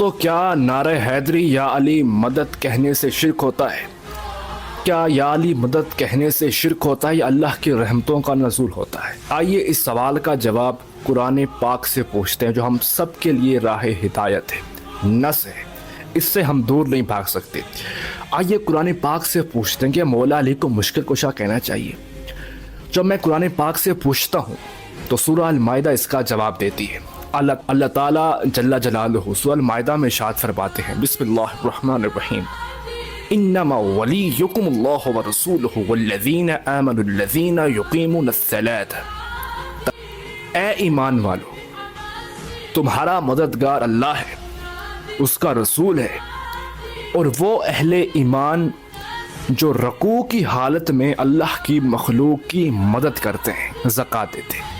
تو کیا نعرہ حیدری یا علی مدد کہنے سے شرک ہوتا ہے؟ کیا یا علی مدد کہنے سے شرک ہوتا ہے یا اللہ کی رحمتوں کا نزول ہوتا ہے؟ آئیے اس سوال کا جواب قرآن پاک سے پوچھتے ہیں جو ہم سب کے لیے راہ ہدایت ہے، نس ہے، اس سے ہم دور نہیں بھاگ سکتے۔ آئیے قرآن پاک سے پوچھتے ہیں کہ مولا علی کو مشکل کشا کہنا چاہیے۔ جب میں قرآن پاک سے پوچھتا ہوں تو سورہ المائدہ اس کا جواب دیتی ہے۔ اللہ تعالیٰ جل جلالہ سورہ المائدہ میں ارشاد فرماتے ہیں، بسم اللہ الرحمن الرحیم، انما ولیکم اللہ ورسولہ والذین آمنوا الذین یقیمون الصلاۃ۔ اے ایمان والو، تمہارا مددگار اللہ ہے، اس کا رسول ہے، اور وہ اہل ایمان جو رکوع کی حالت میں اللہ کی مخلوق کی مدد کرتے ہیں، زکوٰۃ دیتے ہیں۔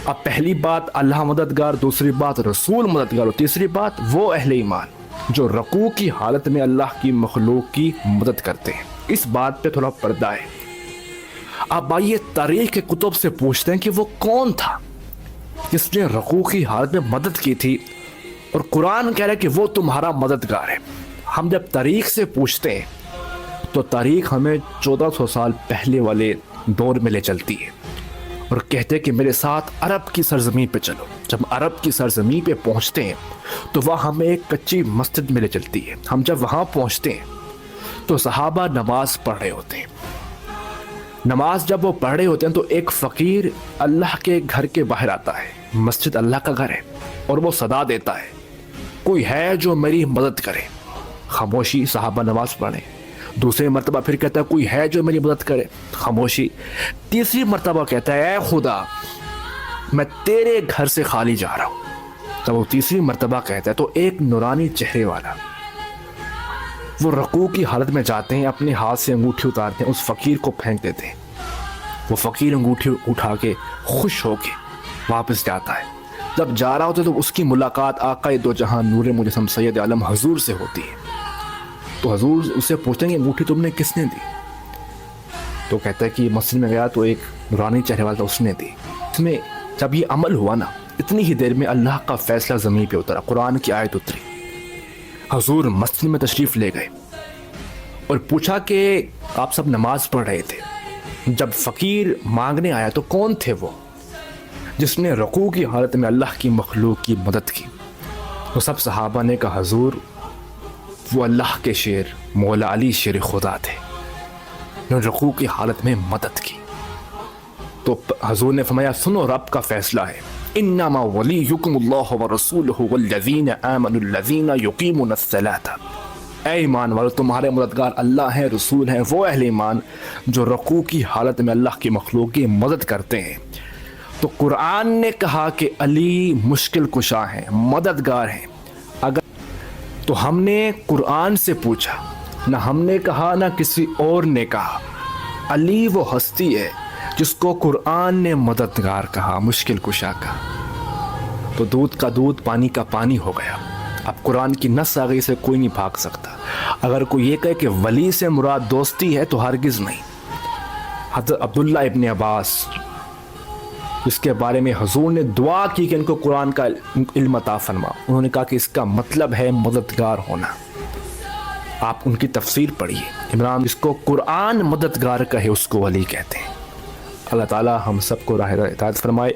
اب پہلی بات اللہ مددگار، دوسری بات رسول مددگار، اور تیسری بات وہ اہل ایمان جو رکوع کی حالت میں اللہ کی مخلوق کی مدد کرتے ہیں۔ اس بات پہ تھوڑا پردہ ہے۔ اب آئیے تاریخ کے کتب سے پوچھتے ہیں کہ وہ کون تھا جس نے رکوع کی حالت میں مدد کی تھی، اور قرآن کہہ رہا ہے کہ وہ تمہارا مددگار ہے۔ ہم جب تاریخ سے پوچھتے ہیں تو تاریخ ہمیں 1400 سال پہلے والے دور میں لے چلتی ہے اور کہتے ہیں کہ میرے ساتھ عرب کی سرزمین پہ چلو۔ جب عرب کی سرزمین پہ پہنچتے ہیں تو وہاں ہمیں ایک کچی مسجد میں لے چلتی ہے۔ ہم جب وہاں پہنچتے ہیں تو صحابہ نماز پڑھ رہے ہوتے ہیں۔ نماز جب وہ پڑھ رہے ہوتے ہیں تو ایک فقیر اللہ کے گھر کے باہر آتا ہے، مسجد اللہ کا گھر ہے، اور وہ صدا دیتا ہے، کوئی ہے جو میری مدد کرے؟ خاموشی، صحابہ نماز پڑھیں۔ دوسری مرتبہ پھر کہتا ہے کوئی ہے جو میری مدد کرے؟ خاموشی۔ تیسری مرتبہ کہتا ہے اے خدا، میں تیرے گھر سے خالی جا رہا ہوں۔ جب وہ تیسری مرتبہ کہتا ہے تو ایک نورانی چہرے والا وہ رکوع کی حالت میں جاتے ہیں، اپنے ہاتھ سے انگوٹھی اتارتے ہیں، اس فقیر کو پھینک دیتے ہیں۔ وہ فقیر انگوٹھی اٹھا کے خوش ہو کے واپس جاتا ہے۔ جب جا رہا ہوتا ہے تو اس کی ملاقات آقا دو جہاں نور مجسم سید عالم حضور سے ہوتی ہے۔ تو حضور اسے پوچھتے ہیں کہ انگوٹھی تم نے کس نے دی؟ تو کہتا ہے کہ مسجد میں گیا تو ایک نورانی چہرے والا اس نے دی۔ اس میں جب یہ عمل ہوا نا، اتنی ہی دیر میں اللہ کا فیصلہ زمین پہ اترا، قرآن کی آیت اتری۔ حضور مسجد میں تشریف لے گئے اور پوچھا کہ آپ سب نماز پڑھ رہے تھے، جب فقیر مانگنے آیا تو کون تھے وہ جس نے رکوع کی حالت میں اللہ کی مخلوق کی مدد کی؟ تو سب صحابہ نے کہا حضور وہ اللہ کے شیر مولا علی شیر خدا تھے، انہوں نے رکوع کی حالت میں مدد کی۔ تو حضور نے فرمایا سنو رب کا فیصلہ ہے، انما ولیکم اللہ ورسولہ والذین آمنوا الذین یقیمون الصلاۃ۔ اے ایمان والو، تمہارے مددگار اللہ ہیں، رسول ہیں، وہ اہل ایمان جو رکوع کی حالت میں اللہ کی مخلوق کی مدد کرتے ہیں۔ تو قرآن نے کہا کہ علی مشکل کشا ہیں، مددگار ہیں۔ اگر تو ہم نے قرآن سے پوچھا، نہ ہم نے کہا نہ کسی اور نے کہا، علی وہ ہستی ہے جس کو قرآن نے مددگار کہا، مشکل کشا کہا۔ تو دودھ کا دودھ، پانی کا پانی ہو گیا۔ اب قرآن کی نص آ گئی، سے کوئی نہیں بھاگ سکتا۔ اگر کوئی یہ کہے کہ ولی سے مراد دوستی ہے تو ہرگز نہیں۔ حضرت عبداللہ ابن عباس اس کے بارے میں حضور نے دعا کی کہ ان کو قرآن کا علم عطا فرما، انہوں نے کہا کہ اس کا مطلب ہے مددگار ہونا۔ آپ ان کی تفسیر پڑھیے، عمران جس کو قرآن مددگار کہے اس کو ولی کہتے ہیں۔ اللہ تعالی ہم سب کو راہ ہدایت فرمائے۔